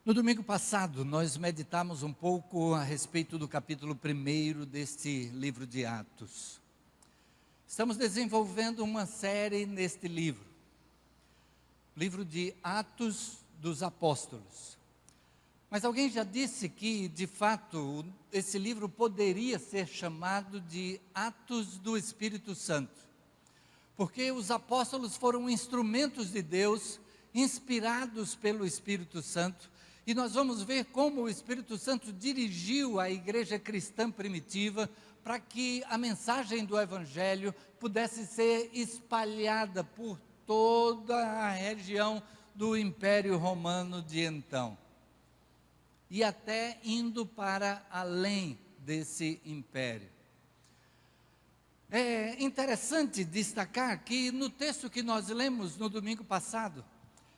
No domingo passado, nós meditamos um pouco a respeito do capítulo 1 deste livro de Atos. Estamos desenvolvendo uma série neste livro, livro de Atos dos Apóstolos. Mas alguém já disse que, de fato, esse livro poderia ser chamado de Atos do Espírito Santo, porque os apóstolos foram instrumentos de Deus, inspirados pelo Espírito Santo. E nós vamos ver como o Espírito Santo dirigiu a igreja cristã primitiva para que a mensagem do Evangelho pudesse ser espalhada por toda a região do Império Romano de então. E até indo para além desse império. É interessante destacar que no texto que nós lemos no domingo passado,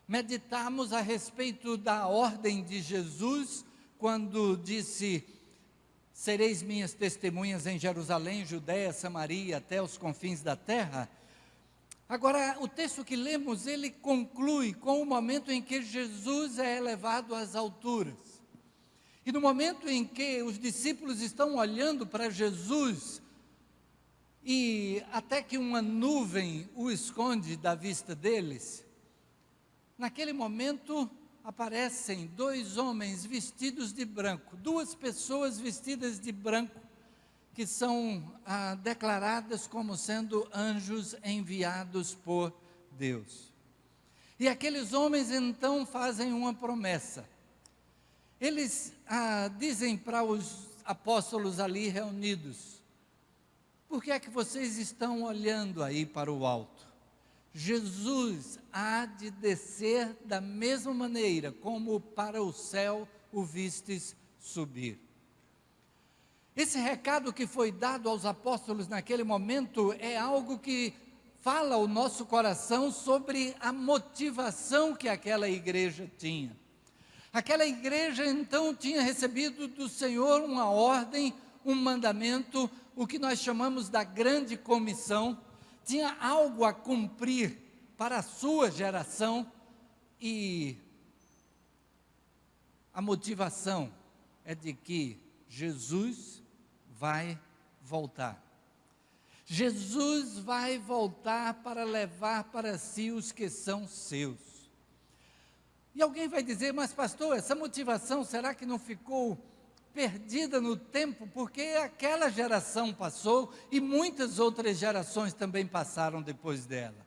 meditamos a respeito da ordem de Jesus, quando disse: sereis minhas testemunhas em Jerusalém, Judeia, Samaria, até os confins da terra. Agora, o texto que lemos, ele conclui com o momento em que Jesus é elevado às alturas. E no momento em que os discípulos estão olhando para Jesus, e até que uma nuvem o esconde da vista deles, naquele momento aparecem dois homens vestidos de branco, duas pessoas vestidas de branco, que são declaradas como sendo anjos enviados por Deus. E aqueles homens então fazem uma promessa. Eles dizem para os apóstolos ali reunidos: por que é que vocês estão olhando aí para o alto? Jesus há de descer da mesma maneira como para o céu o vistes subir. Esse recado que foi dado aos apóstolos naquele momento é algo que fala ao nosso coração sobre a motivação que aquela igreja tinha. Aquela igreja então tinha recebido do Senhor uma ordem, um mandamento, o que nós chamamos da grande comissão. Tinha algo a cumprir para a sua geração, e a motivação é de que Jesus vai voltar. Jesus vai voltar para levar para si os que são seus. E alguém vai dizer: mas pastor, essa motivação será que não ficou perdida no tempo, porque aquela geração passou e muitas outras gerações também passaram depois dela?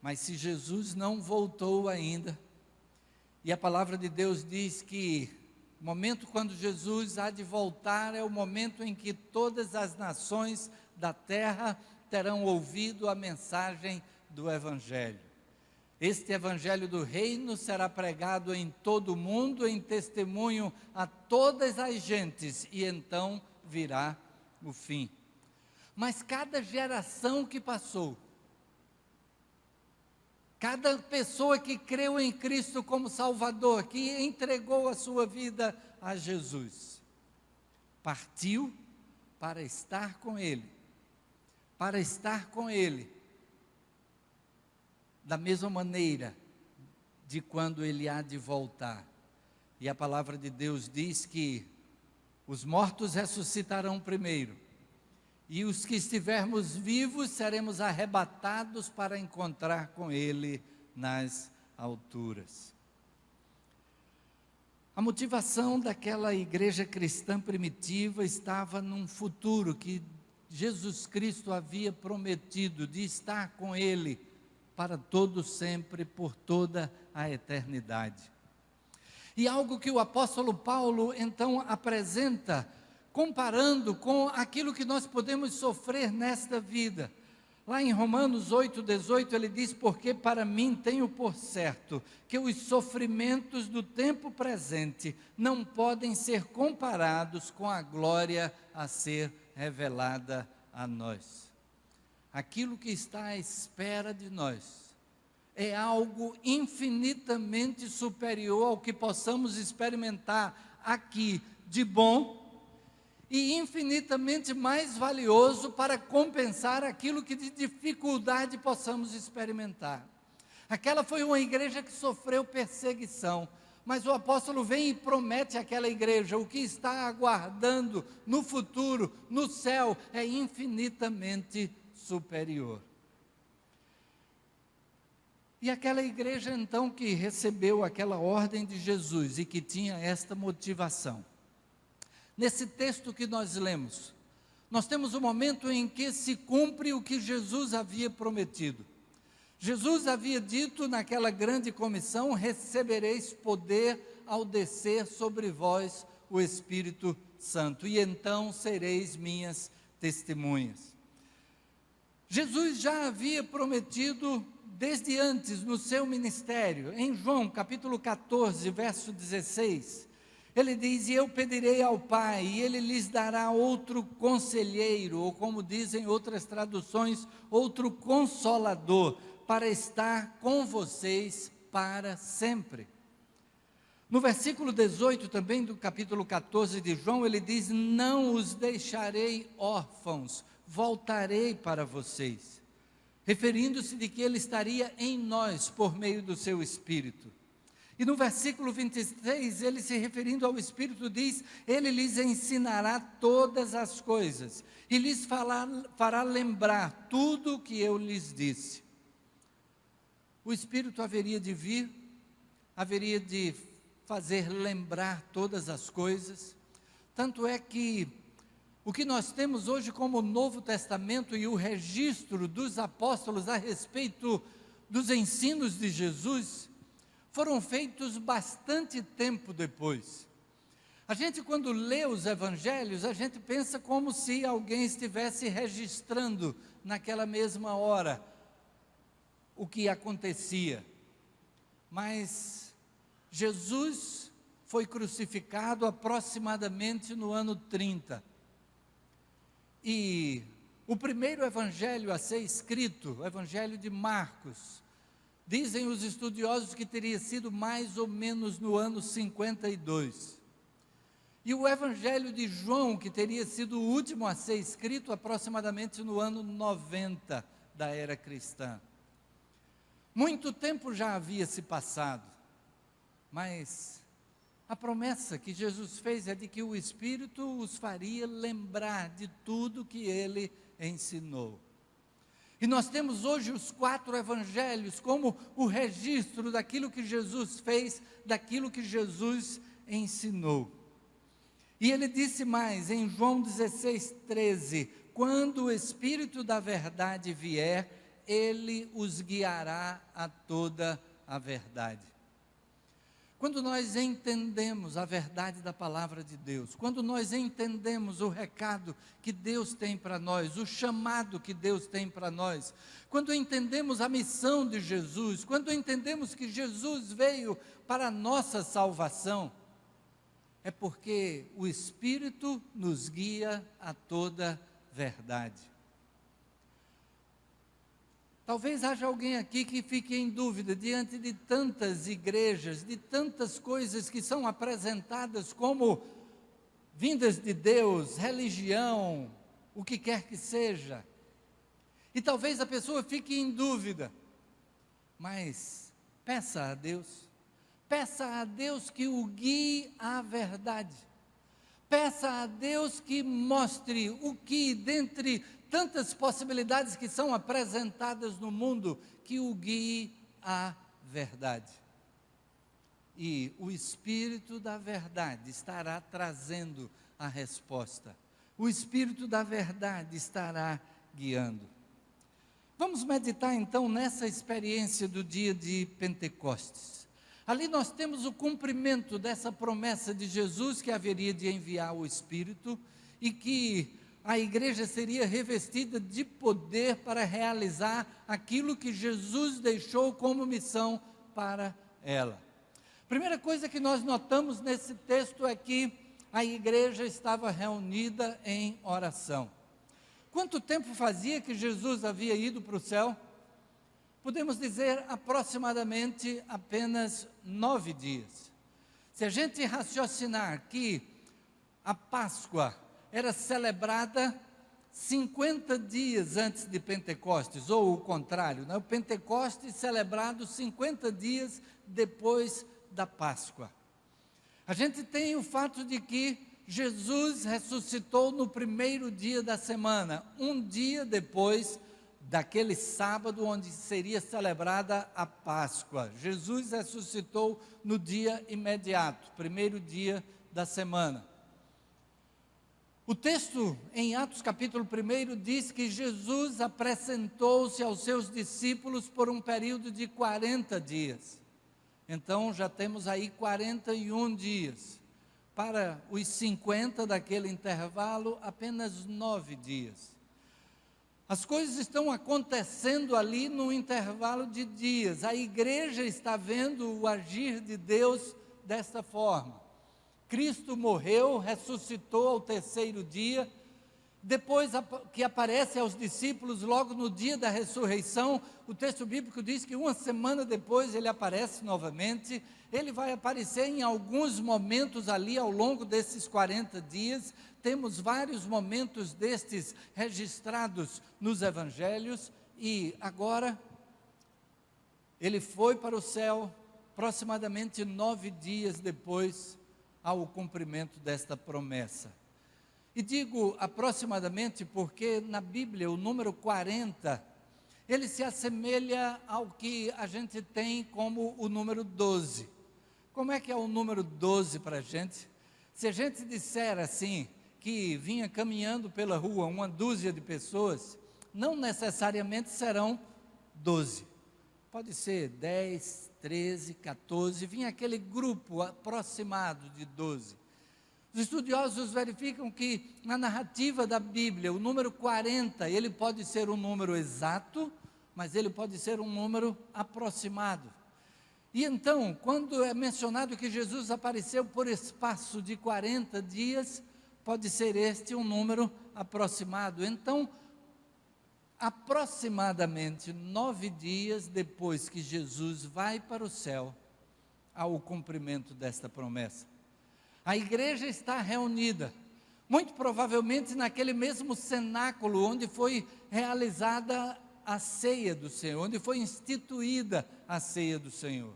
Mas se Jesus não voltou ainda, e a palavra de Deus diz que o momento quando Jesus há de voltar é o momento em que todas as nações da terra terão ouvido a mensagem do Evangelho. Este Evangelho do Reino será pregado em todo o mundo, em testemunho a todas as gentes, e então virá o fim. Mas cada geração que passou, cada pessoa que creu em Cristo como Salvador, que entregou a sua vida a Jesus, partiu para estar com Ele, da mesma maneira de quando Ele há de voltar. E a palavra de Deus diz que os mortos ressuscitarão primeiro, e os que estivermos vivos seremos arrebatados para encontrar com Ele nas alturas. A motivação daquela igreja cristã primitiva estava num futuro que Jesus Cristo havia prometido, de estar com Ele para todo sempre, por toda a eternidade. E algo que o apóstolo Paulo então apresenta, comparando com aquilo que nós podemos sofrer nesta vida. Lá em Romanos 8,18 ele diz: porque para mim tenho por certo que os sofrimentos do tempo presente não podem ser comparados com a glória a ser revelada a nós. Aquilo que está à espera de nós é algo infinitamente superior ao que possamos experimentar aqui de bom, e infinitamente mais valioso para compensar aquilo que de dificuldade possamos experimentar. Aquela foi uma igreja que sofreu perseguição, Mas o apóstolo vem e promete àquela igreja: o que está aguardando no futuro, no céu, é infinitamente superior. E aquela igreja então que recebeu aquela ordem de Jesus e que tinha esta motivação. Nesse texto que nós lemos, nós temos o momento em que se cumpre o que Jesus havia prometido. Jesus havia dito naquela grande comissão: recebereis poder ao descer sobre vós o Espírito Santo, e então sereis minhas testemunhas. Jesus já havia prometido desde antes no seu ministério. Em João capítulo 14, verso 16, ele diz: e eu pedirei ao Pai, e ele lhes dará outro conselheiro, ou como dizem outras traduções, outro consolador, para estar com vocês para sempre. No versículo 18 também do capítulo 14 de João, ele diz: não os deixarei órfãos, voltarei para vocês, referindo-se de que ele estaria em nós por meio do seu Espírito. E no versículo 26, ele se referindo ao Espírito diz: ele lhes ensinará todas as coisas, e lhes fará lembrar tudo o que eu lhes disse. O Espírito haveria de vir, haveria de fazer lembrar todas as coisas, tanto é que o que nós temos hoje como Novo Testamento e o registro dos apóstolos a respeito dos ensinos de Jesus, foram feitos bastante tempo depois. A gente, quando lê os evangelhos, a gente pensa como se alguém estivesse registrando naquela mesma hora o que acontecia. Mas Jesus foi crucificado aproximadamente no ano 30. E o primeiro evangelho a ser escrito, o evangelho de Marcos, dizem os estudiosos que teria sido mais ou menos no ano 52. E o evangelho de João, que teria sido o último a ser escrito, aproximadamente no ano 90 da era cristã. Muito tempo já havia se passado, mas a promessa que Jesus fez é de que o Espírito os faria lembrar de tudo que ele ensinou. E nós temos hoje os 4 evangelhos como o registro daquilo que Jesus fez, daquilo que Jesus ensinou. E ele disse mais, em João 16:13, quando o Espírito da verdade vier, ele os guiará a toda a verdade. Quando nós entendemos a verdade da palavra de Deus, quando nós entendemos o recado que Deus tem para nós, o chamado que Deus tem para nós, quando entendemos a missão de Jesus, quando entendemos que Jesus veio para a nossa salvação, é porque o Espírito nos guia a toda verdade. Talvez haja alguém aqui que fique em dúvida diante de tantas igrejas, de tantas coisas que são apresentadas como vindas de Deus, religião, o que quer que seja. E talvez a pessoa fique em dúvida, mas peça a Deus que o guie à verdade. Peça a Deus que mostre o que, dentre tantas possibilidades que são apresentadas no mundo, que o guie à verdade. E o Espírito da verdade estará trazendo a resposta. O Espírito da verdade estará guiando. Vamos meditar então nessa experiência do dia de Pentecostes. Ali nós temos o cumprimento dessa promessa de Jesus que haveria de enviar o Espírito e que a igreja seria revestida de poder para realizar aquilo que Jesus deixou como missão para ela. Primeira coisa que nós notamos nesse texto é que a igreja estava reunida em oração. Quanto tempo fazia que Jesus havia ido para o céu? Podemos dizer aproximadamente apenas 9 dias. Se a gente raciocinar que a Páscoa era celebrada 50 dias antes de Pentecostes, ou o contrário, né? O Pentecostes celebrado 50 dias depois da Páscoa. A gente tem o fato de que Jesus ressuscitou no primeiro dia da semana, um dia depois daquele sábado onde seria celebrada a Páscoa. Jesus ressuscitou no dia imediato, primeiro dia da semana. O texto em Atos capítulo 1 diz que Jesus apresentou-se aos seus discípulos por um período de 40 dias. Então já temos aí 41 dias. Para os 50 daquele intervalo, apenas 9 dias. As coisas estão acontecendo ali no intervalo de dias. A igreja está vendo o agir de Deus desta forma. Cristo morreu, ressuscitou ao terceiro dia, depois que aparece aos discípulos logo no dia da ressurreição, o texto bíblico diz que uma semana depois ele aparece novamente. Ele vai aparecer em alguns momentos ali ao longo desses 40 dias, temos vários momentos destes registrados nos evangelhos, e agora ele foi para o céu aproximadamente 9 dias depois ao cumprimento desta promessa. E digo aproximadamente porque na Bíblia o número 40, ele se assemelha ao que a gente tem como o número 12. Como é que é o número 12 para a gente? Se a gente disser assim, que vinha caminhando pela rua uma dúzia de pessoas, não necessariamente serão 12. Pode ser 10, 13, 14, vinha aquele grupo aproximado de 12. Os estudiosos verificam que na narrativa da Bíblia, o número 40, ele pode ser um número exato, mas ele pode ser um número aproximado. E então, quando é mencionado que Jesus apareceu por espaço de 40 dias, pode ser este um número aproximado. Então, aproximadamente 9 dias depois que Jesus vai para o céu, há o cumprimento desta promessa. A igreja está reunida, muito provavelmente naquele mesmo cenáculo onde foi realizada a ceia do Senhor, onde foi instituída a ceia do Senhor.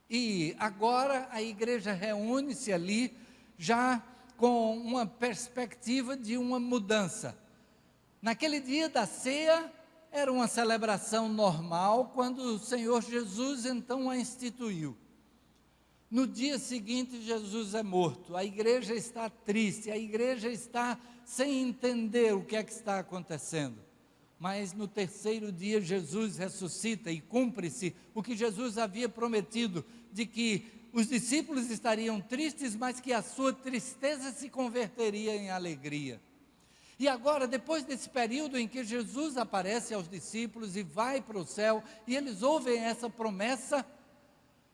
E agora a igreja reúne-se ali, já com uma perspectiva de uma mudança. Naquele dia da ceia, era uma celebração normal, quando o Senhor Jesus então a instituiu. No dia seguinte, Jesus é morto, a igreja está triste, a igreja está sem entender o que é que está acontecendo. Mas no terceiro dia, Jesus ressuscita e cumpre-se o que Jesus havia prometido, de que os discípulos estariam tristes, mas que a sua tristeza se converteria em alegria. E agora, depois desse período em que Jesus aparece aos discípulos e vai para o céu, e eles ouvem essa promessa,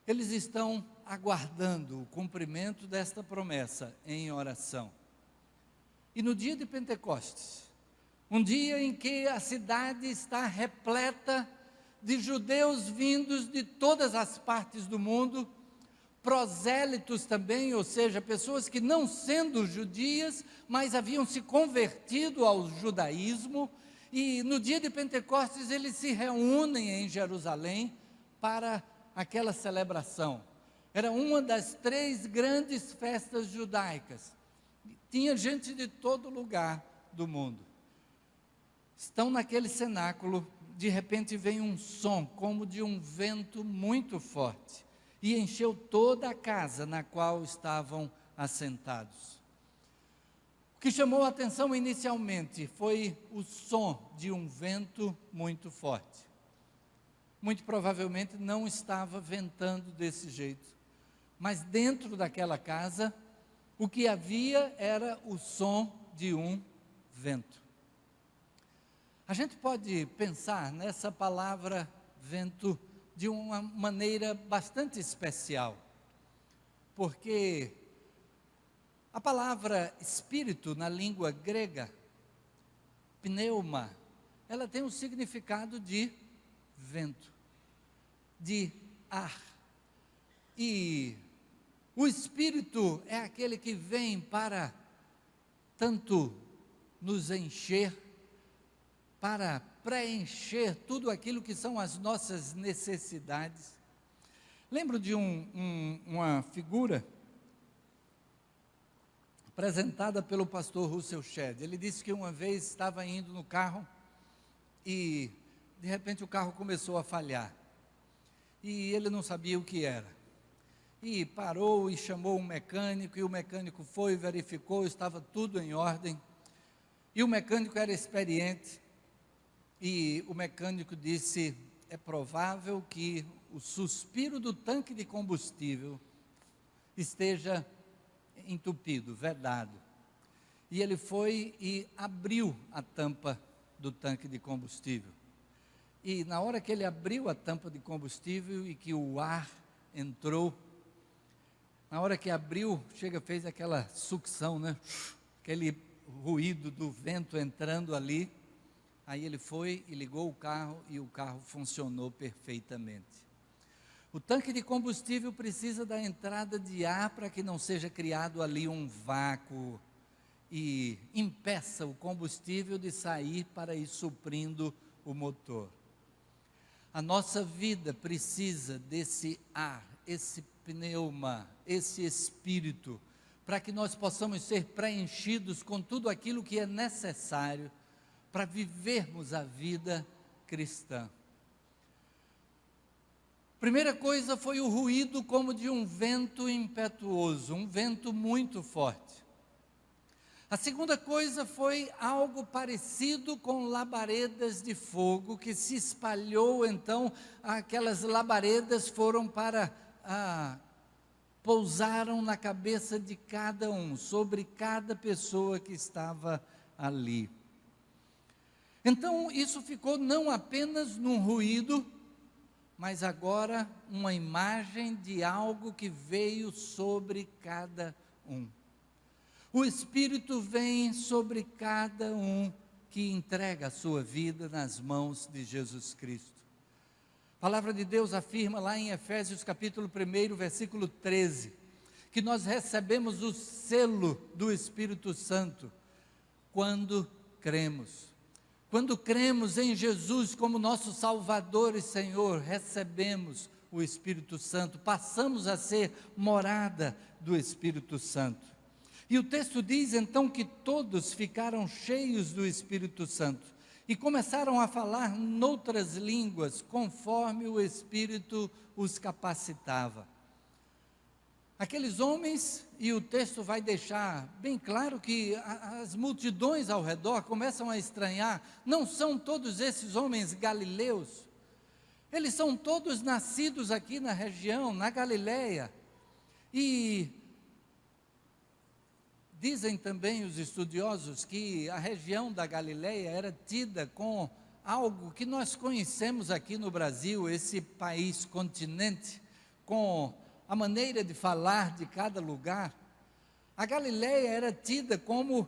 eles estão aguardando o cumprimento desta promessa em oração. E no dia de Pentecostes, um dia em que a cidade está repleta de judeus vindos de todas as partes do mundo, prosélitos também, ou seja, pessoas que não sendo judias, mas haviam se convertido ao judaísmo, e no dia de Pentecostes eles se reúnem em Jerusalém para aquela celebração. Era uma das 3 grandes festas judaicas. Tinha gente de todo lugar do mundo. Estão naquele cenáculo, de repente vem um som, como de um vento muito forte, e encheu toda a casa na qual estavam assentados. O que chamou a atenção inicialmente foi o som de um vento muito forte. Muito provavelmente não estava ventando desse jeito, mas dentro daquela casa, o que havia era o som de um vento. A gente pode pensar nessa palavra vento de uma maneira bastante especial, porque a palavra espírito na língua grega, pneuma, ela tem o significado de vento, de ar. E o Espírito é aquele que vem para tanto nos encher, para preencher tudo aquilo que são as nossas necessidades. Lembro de uma figura apresentada pelo pastor Russell Shedd. Ele disse que uma vez estava indo no carro e, de repente, o carro começou a falhar. E ele não sabia o que era. E parou e chamou um mecânico, e o mecânico foi, verificou, estava tudo em ordem. E o mecânico era experiente, e o mecânico disse: é provável que o suspiro do tanque de combustível esteja entupido, vedado. E ele foi e abriu a tampa do tanque de combustível. E na hora que ele abriu a tampa de combustível e que o ar entrou, na hora que abriu, fez aquela sucção, né? Aquele ruído do vento entrando ali. Aí ele foi e ligou o carro e o carro funcionou perfeitamente. O tanque de combustível precisa da entrada de ar para que não seja criado ali um vácuo e impeça o combustível de sair para ir suprindo o motor. A nossa vida precisa desse ar, esse pneuma, esse espírito, para que nós possamos ser preenchidos com tudo aquilo que é necessário para vivermos a vida cristã. Primeira coisa foi o ruído como de um vento impetuoso, um vento muito forte. A segunda coisa foi algo parecido com labaredas de fogo, que se espalhou, então aquelas labaredas foram pousaram na cabeça de cada um, sobre cada pessoa que estava ali. Então isso ficou não apenas num ruído, mas agora uma imagem de algo que veio sobre cada um. O Espírito vem sobre cada um que entrega a sua vida nas mãos de Jesus Cristo. A palavra de Deus afirma lá em Efésios capítulo 1, versículo 13, que nós recebemos o selo do Espírito Santo quando cremos. Quando cremos em Jesus como nosso Salvador e Senhor, recebemos o Espírito Santo, passamos a ser morada do Espírito Santo. E o texto diz então que todos ficaram cheios do Espírito Santo e começaram a falar noutras línguas, conforme o Espírito os capacitava. Aqueles homens, e o texto vai deixar bem claro que as multidões ao redor começam a estranhar, não são todos esses homens galileus, eles são todos nascidos aqui na região, na Galileia, e dizem também os estudiosos que a região da Galileia era tida com algo que nós conhecemos aqui no Brasil, esse país, continente, com a maneira de falar de cada lugar. A Galileia era tida como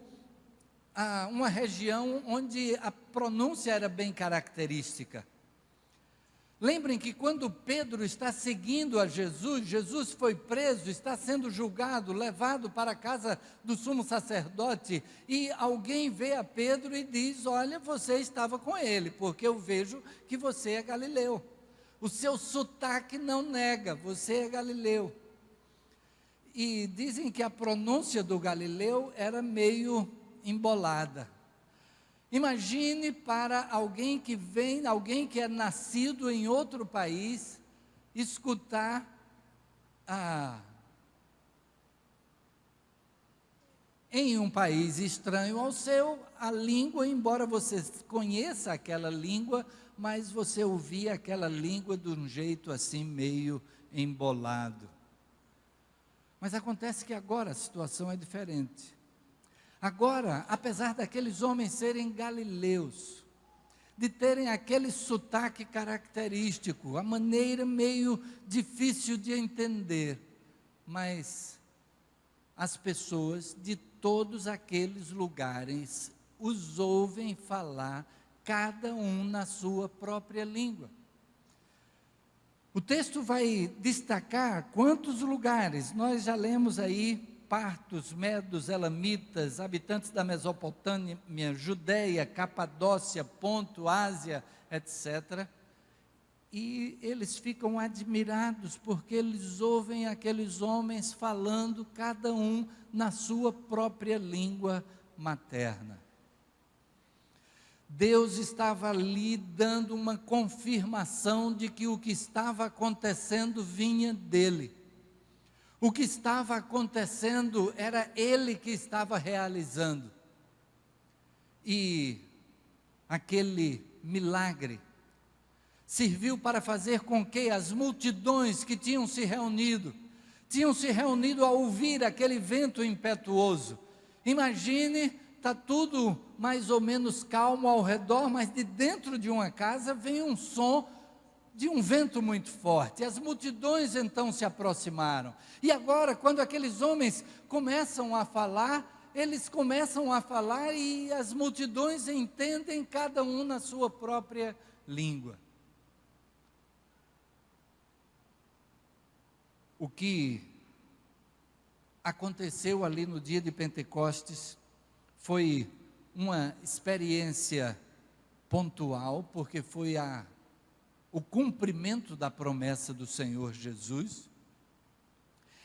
uma região onde a pronúncia era bem característica. Lembrem que quando Pedro está seguindo a Jesus, Jesus foi preso, está sendo julgado, levado para a casa do sumo sacerdote, e alguém vê a Pedro e diz: olha, você estava com ele, porque eu vejo que você é galileu. O seu sotaque não nega, você é galileu. E dizem que a pronúncia do galileu era meio embolada. Imagine para alguém que vem, alguém que é nascido em outro país, escutar em um país estranho ao seu, a língua, embora você conheça aquela língua, mas você ouvia aquela língua de um jeito assim meio embolado. Mas acontece que agora a situação é diferente. Agora, apesar daqueles homens serem galileus, de terem aquele sotaque característico, a maneira meio difícil de entender, mas as pessoas de todos aqueles lugares os ouvem falar, cada um na sua própria língua. O texto vai destacar quantos lugares, nós já lemos aí, partos, medos, elamitas, habitantes da Mesopotâmia, Judeia, Capadócia, Ponto, Ásia, etc. e eles ficam admirados, porque eles ouvem aqueles homens falando, cada um na sua própria língua materna. Deus estava ali dando uma confirmação de que o que estava acontecendo vinha dele. O que estava acontecendo era ele que estava realizando. E aquele milagre serviu para fazer com que as multidões que tinham se reunido a ouvir aquele vento impetuoso. Imagine, está tudo mais ou menos calmo ao redor, mas de dentro de uma casa vem um som de um vento muito forte. As multidões então se aproximaram. E agora, quando aqueles homens começam a falar, eles começam a falar e as multidões entendem cada um na sua própria língua. O que aconteceu ali no dia de Pentecostes foi uma experiência pontual, porque foi o cumprimento da promessa do Senhor Jesus.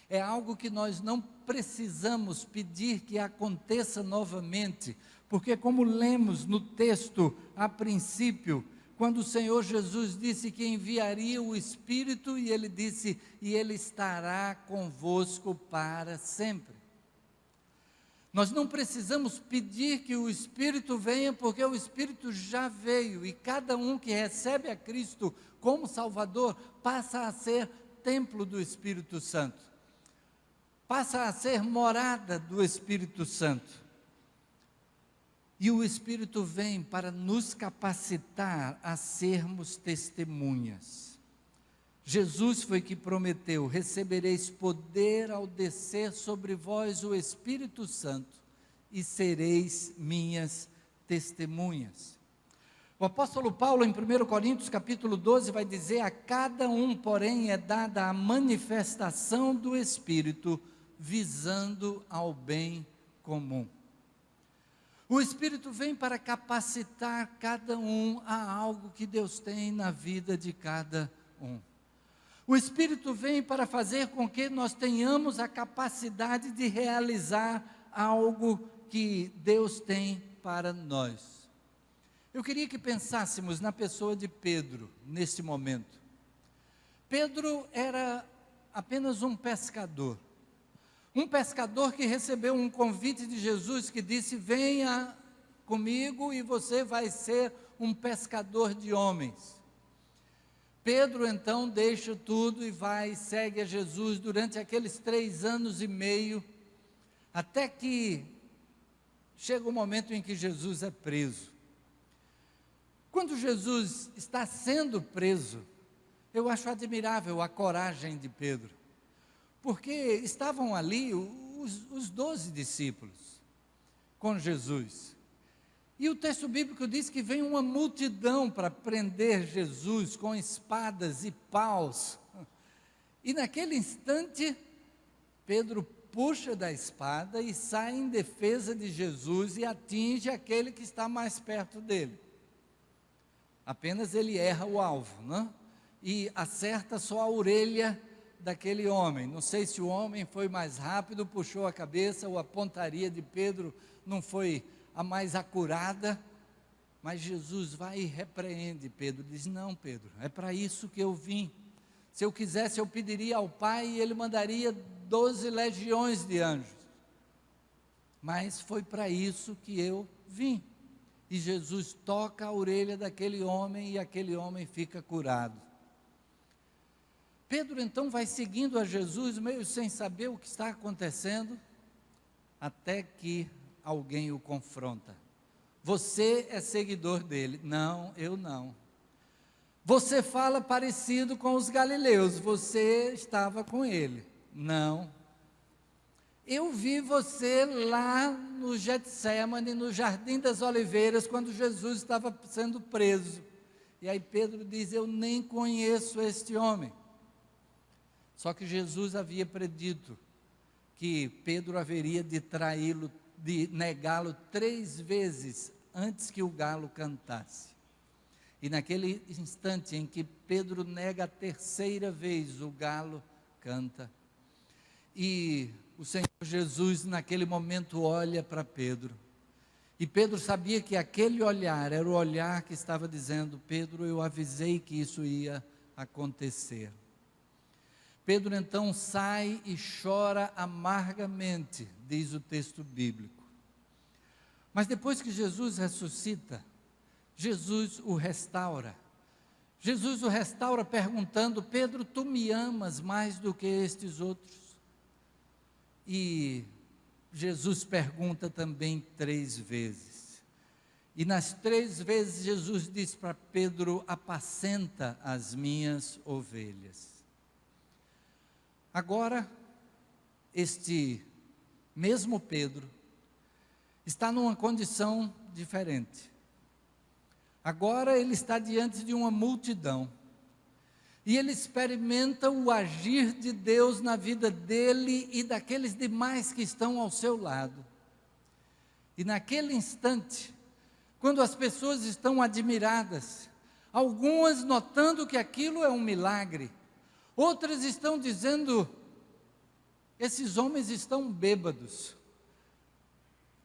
É algo que nós não precisamos pedir que aconteça novamente, porque como lemos no texto a princípio, quando o Senhor Jesus disse que enviaria o Espírito, e ele disse, e ele estará convosco para sempre. Nós não precisamos pedir que o Espírito venha, porque o Espírito já veio, e cada um que recebe a Cristo como Salvador, passa a ser templo do Espírito Santo, passa a ser morada do Espírito Santo. E o Espírito vem para nos capacitar a sermos testemunhas. Jesus foi que prometeu: recebereis poder ao descer sobre vós o Espírito Santo, e sereis minhas testemunhas. O apóstolo Paulo, em 1 Coríntios capítulo 12, vai dizer: a cada um, porém, é dada a manifestação do Espírito, visando ao bem comum. O Espírito vem para capacitar cada um a algo que Deus tem na vida de cada um. O Espírito vem para fazer com que nós tenhamos a capacidade de realizar algo que Deus tem para nós. Eu queria que pensássemos na pessoa de Pedro, nesse momento. Pedro era apenas um pescador. Um pescador que recebeu um convite de Jesus que disse: venha comigo e você vai ser um pescador de homens. Pedro então deixa tudo e vai e segue a Jesus durante aqueles 3 anos e meio, até que chega o momento em que Jesus é preso. Quando Jesus está sendo preso, eu acho admirável a coragem de Pedro, porque estavam ali os 12 discípulos com Jesus, e o texto bíblico diz que vem uma multidão para prender Jesus com espadas e paus, e naquele instante, Pedro puxa da espada e sai em defesa de Jesus e atinge aquele que está mais perto dele. Apenas ele erra o alvo, né? E acerta só a orelha daquele homem. Não sei se o homem foi mais rápido, puxou a cabeça, ou a pontaria de Pedro não foi a mais acurada, mas Jesus vai e repreende Pedro, diz: não, Pedro, é para isso que eu vim. Se eu quisesse, eu pediria ao Pai e Ele mandaria 12 legiões de anjos, mas foi para isso que eu vim. E Jesus toca a orelha daquele homem e aquele homem fica curado. Pedro então vai seguindo a Jesus, meio sem saber o que está acontecendo, até que alguém o confronta. Você é seguidor dele? Não, eu não. Você fala parecido com os galileus, você estava com ele? Não. Eu vi você lá no Getsêmani, no Jardim das Oliveiras, quando Jesus estava sendo preso. E aí Pedro diz: eu nem conheço este homem. Só que Jesus havia predito que Pedro haveria de traí-lo, de negá-lo 3 vezes antes que o galo cantasse. E naquele instante em que Pedro nega a terceira vez, o galo canta. E o Senhor Jesus, naquele momento, olha para Pedro. E Pedro sabia que aquele olhar era o olhar que estava dizendo: Pedro, eu avisei que isso ia acontecer. Pedro então sai e chora amargamente, diz o texto bíblico. Mas depois que Jesus ressuscita, Jesus o restaura. Jesus o restaura perguntando: Pedro, tu me amas mais do que estes outros? E Jesus pergunta também 3 vezes. E nas 3 vezes Jesus diz para Pedro: apacenta as minhas ovelhas. Agora, este mesmo Pedro está numa condição diferente. Agora ele está diante de uma multidão. E ele experimenta o agir de Deus na vida dele e daqueles demais que estão ao seu lado. E naquele instante, quando as pessoas estão admiradas, algumas notando que aquilo é um milagre, outras estão dizendo: esses homens estão bêbados.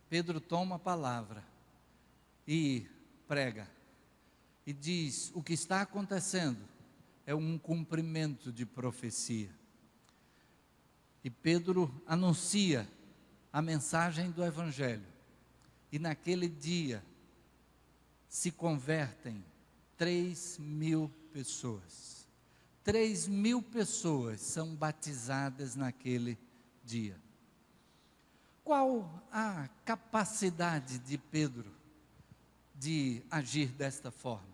Pedro toma a palavra e prega, e diz: o que está acontecendo é um cumprimento de profecia. E Pedro anuncia a mensagem do Evangelho, e naquele dia se convertem 3.000 pessoas. 3.000 pessoas são batizadas naquele dia. Qual a capacidade de Pedro de agir desta forma?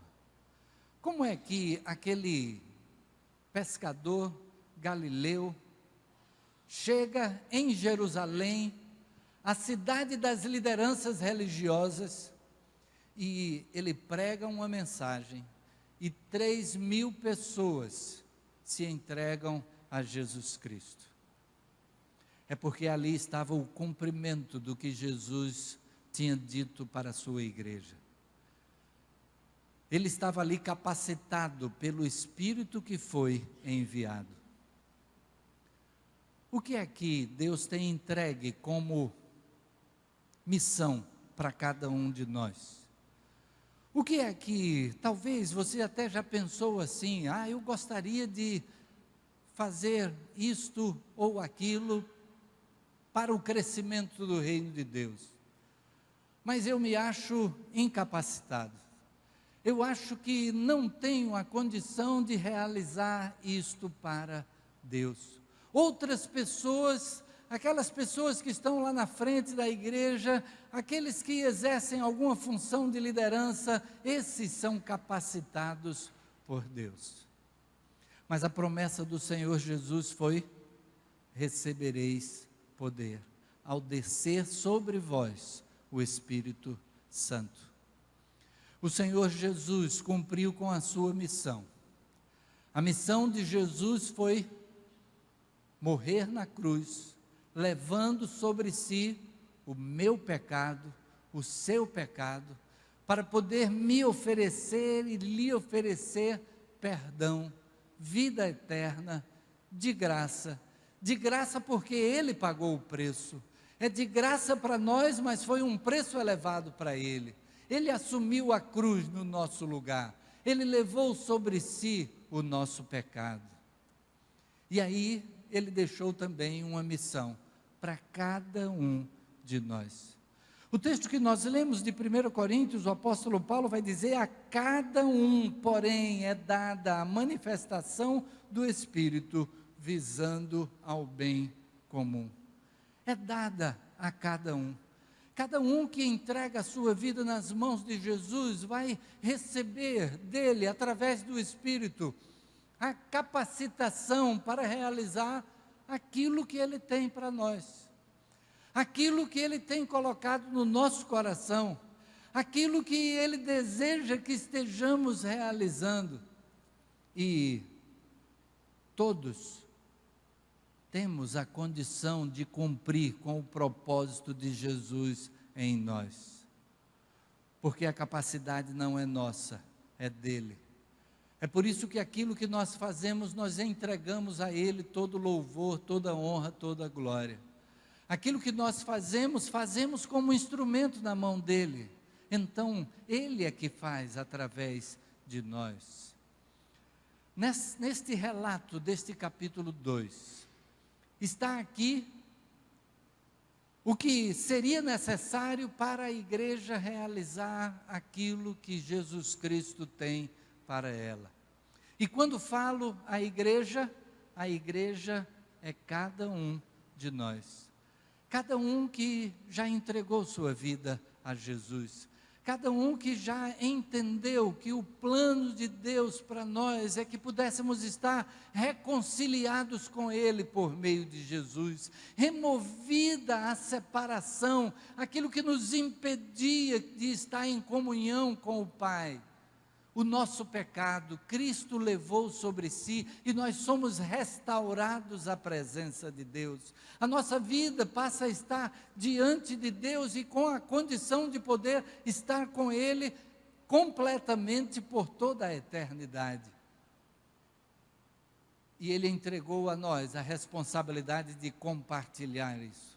Como é que aquele pescador galileu chega em Jerusalém, a cidade das lideranças religiosas, e ele prega uma mensagem, e 3.000 pessoas se entregam a Jesus Cristo? É porque ali estava o cumprimento do que Jesus tinha dito para a sua igreja. Ele estava ali capacitado pelo Espírito que foi enviado. O que é que Deus tem entregue como missão para cada um de nós? O que é que, talvez você até já pensou assim: eu gostaria de fazer isto ou aquilo para o crescimento do reino de Deus, mas eu me acho incapacitado. Eu acho que não tenho a condição de realizar isto para Deus. Outras pessoas, aquelas pessoas que estão lá na frente da igreja, aqueles que exercem alguma função de liderança, esses são capacitados por Deus. Mas a promessa do Senhor Jesus foi: recebereis poder ao descer sobre vós o Espírito Santo. O Senhor Jesus cumpriu com a sua missão. A missão de Jesus foi morrer na cruz, levando sobre si o meu pecado, o seu pecado, para poder me oferecer e lhe oferecer perdão, vida eterna, de graça porque Ele pagou o preço. É de graça para nós, mas foi um preço elevado para Ele. Ele assumiu a cruz no nosso lugar. Ele levou sobre si o nosso pecado. E aí, Ele deixou também uma missão para cada um de nós. O texto que nós lemos de 1 Coríntios, o apóstolo Paulo vai dizer: a cada um, porém, é dada a manifestação do Espírito, visando ao bem comum. É dada a cada um. Cada um que entrega a sua vida nas mãos de Jesus vai receber dele, através do Espírito, a capacitação para realizar aquilo que Ele tem para nós, aquilo que Ele tem colocado no nosso coração, aquilo que Ele deseja que estejamos realizando. E todos temos a condição de cumprir com o propósito de Jesus em nós, porque a capacidade não é nossa, é dele. É por isso que aquilo que nós fazemos, nós entregamos a Ele todo louvor, toda honra, toda glória. Aquilo que nós fazemos, fazemos como instrumento na mão dEle. Então, Ele é que faz através de nós. Neste relato deste capítulo 2, está aqui o que seria necessário para a igreja realizar aquilo que Jesus Cristo tem para ela. E quando falo a igreja é cada um de nós. Cada um que já entregou sua vida a Jesus. Cada um que já entendeu que o plano de Deus para nós é que pudéssemos estar reconciliados com Ele por meio de Jesus, removida a separação, aquilo que nos impedia de estar em comunhão com o Pai. O nosso pecado, Cristo levou sobre si e nós somos restaurados à presença de Deus. A nossa vida passa a estar diante de Deus e com a condição de poder estar com Ele completamente por toda a eternidade. E Ele entregou a nós a responsabilidade de compartilhar isso.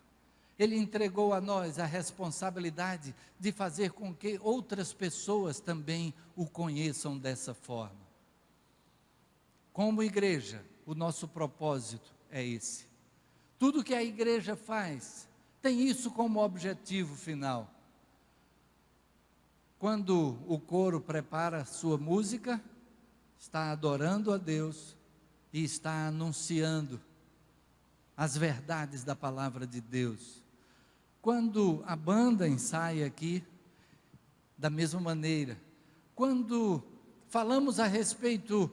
Ele entregou a nós a responsabilidade de fazer com que outras pessoas também o conheçam dessa forma. Como igreja, o nosso propósito é esse. Tudo que a igreja faz tem isso como objetivo final. Quando o coro prepara sua música, está adorando a Deus e está anunciando as verdades da palavra de Deus. Quando a banda ensaia aqui, da mesma maneira. Quando falamos a respeito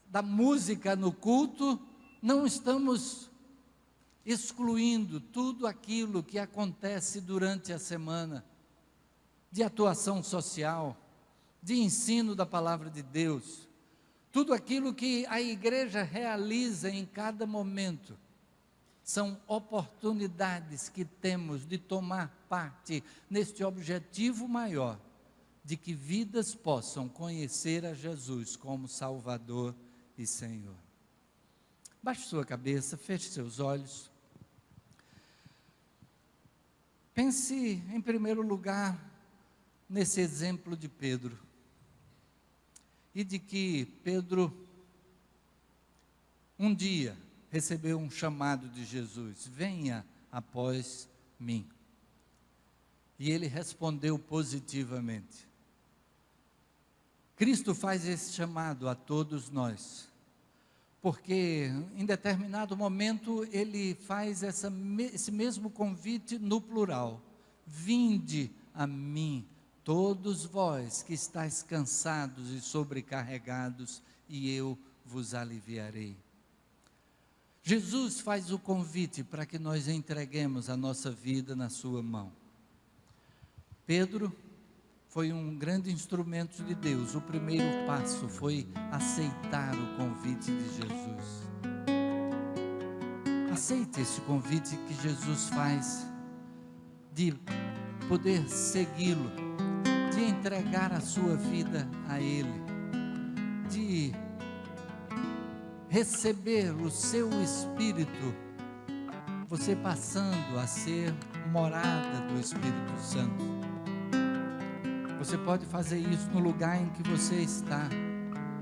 da música no culto, não estamos excluindo tudo aquilo que acontece durante a semana, de atuação social, de ensino da palavra de Deus, tudo aquilo que a igreja realiza em cada momento. São oportunidades que temos de tomar parte neste objetivo maior, de que vidas possam conhecer a Jesus como Salvador e Senhor. Baixe sua cabeça, feche seus olhos. Pense, em primeiro lugar, nesse exemplo de Pedro. E de que Pedro, um dia, recebeu um chamado de Jesus: venha após mim. E ele respondeu positivamente. Cristo faz esse chamado a todos nós, porque em determinado momento ele faz esse mesmo convite no plural: vinde a mim, todos vós que estáis cansados e sobrecarregados, e eu vos aliviarei. Jesus faz o convite para que nós entreguemos a nossa vida na sua mão. Pedro foi um grande instrumento de Deus. O primeiro passo foi aceitar o convite de Jesus. Aceite esse convite que Jesus faz, de poder segui-lo, de entregar a sua vida a Ele, de receber o seu Espírito, você passando a ser morada do Espírito Santo. Você pode fazer isso no lugar em que você está,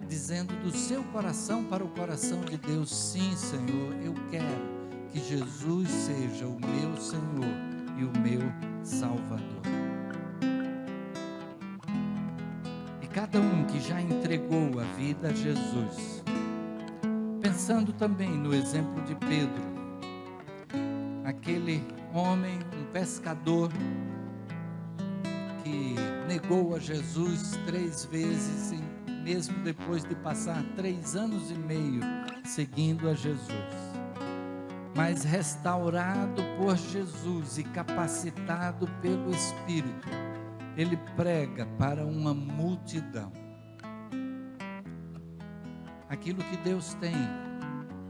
dizendo do seu coração para o coração de Deus: sim, Senhor, eu quero que Jesus seja o meu Senhor e o meu Salvador. E cada um que já entregou a vida a Jesus, pensando também no exemplo de Pedro, aquele homem, um pescador, que negou a Jesus 3 vezes, mesmo depois de passar 3 anos e meio seguindo a Jesus, mas restaurado por Jesus e capacitado pelo Espírito, ele prega para uma multidão. Aquilo que Deus tem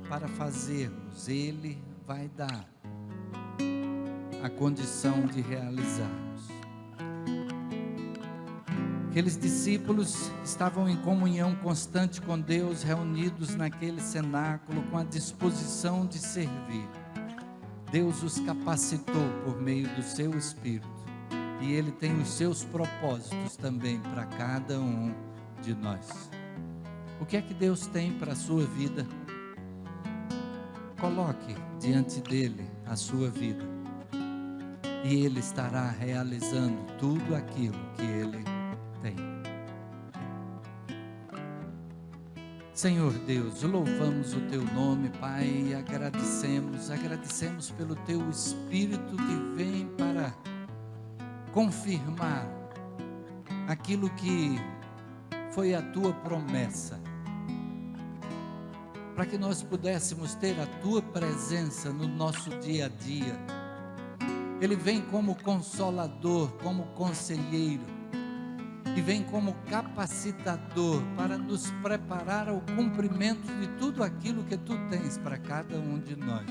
para fazermos, Ele vai dar a condição de realizarmos. Aqueles discípulos estavam em comunhão constante com Deus, reunidos naquele cenáculo, com a disposição de servir. Deus os capacitou por meio do seu Espírito, e Ele tem os seus propósitos também para cada um de nós. O que é que Deus tem para a sua vida? Coloque diante dele a sua vida, e Ele estará realizando tudo aquilo que Ele tem. Senhor Deus, louvamos o Teu nome, Pai, e agradecemos pelo Teu Espírito que vem para confirmar aquilo que foi a Tua promessa, para que nós pudéssemos ter a Tua presença no nosso dia a dia. Ele vem como consolador, como conselheiro, e vem como capacitador para nos preparar ao cumprimento de tudo aquilo que Tu tens para cada um de nós.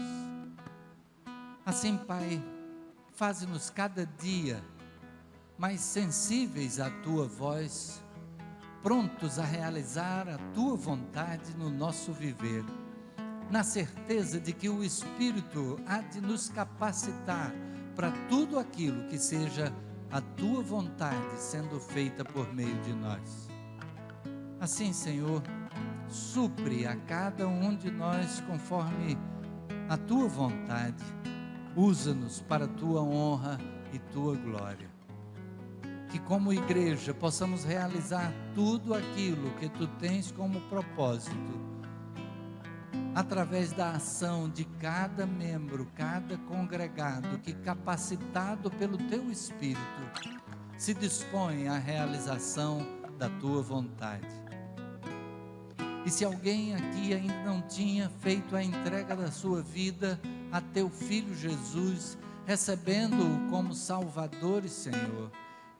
Assim, Pai, faze-nos cada dia mais sensíveis à Tua voz, prontos a realizar a Tua vontade no nosso viver, na certeza de que o Espírito há de nos capacitar para tudo aquilo que seja a Tua vontade sendo feita por meio de nós. Assim, Senhor, supre a cada um de nós conforme a Tua vontade, usa-nos para a Tua honra e Tua glória. Que como igreja possamos realizar tudo aquilo que Tu tens como propósito, através da ação de cada membro, cada congregado, que capacitado pelo Teu Espírito, se dispõe à realização da Tua vontade. E se alguém aqui ainda não tinha feito a entrega da sua vida a Teu Filho Jesus, recebendo-o como Salvador e Senhor,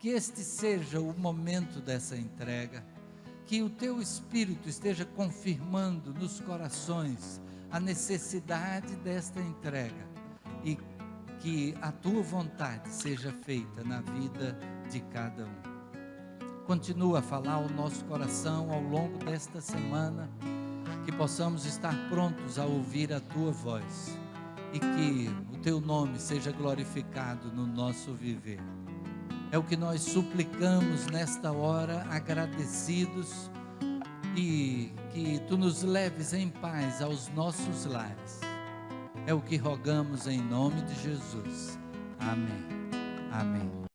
que este seja o momento dessa entrega, que o Teu Espírito esteja confirmando nos corações a necessidade desta entrega, e que a Tua vontade seja feita na vida de cada um. Continua a falar ao nosso coração ao longo desta semana, que possamos estar prontos a ouvir a Tua voz, e que o Teu nome seja glorificado no nosso viver. É o que nós suplicamos nesta hora, agradecidos, e que Tu nos leves em paz aos nossos lares. É o que rogamos em nome de Jesus. Amém. Amém.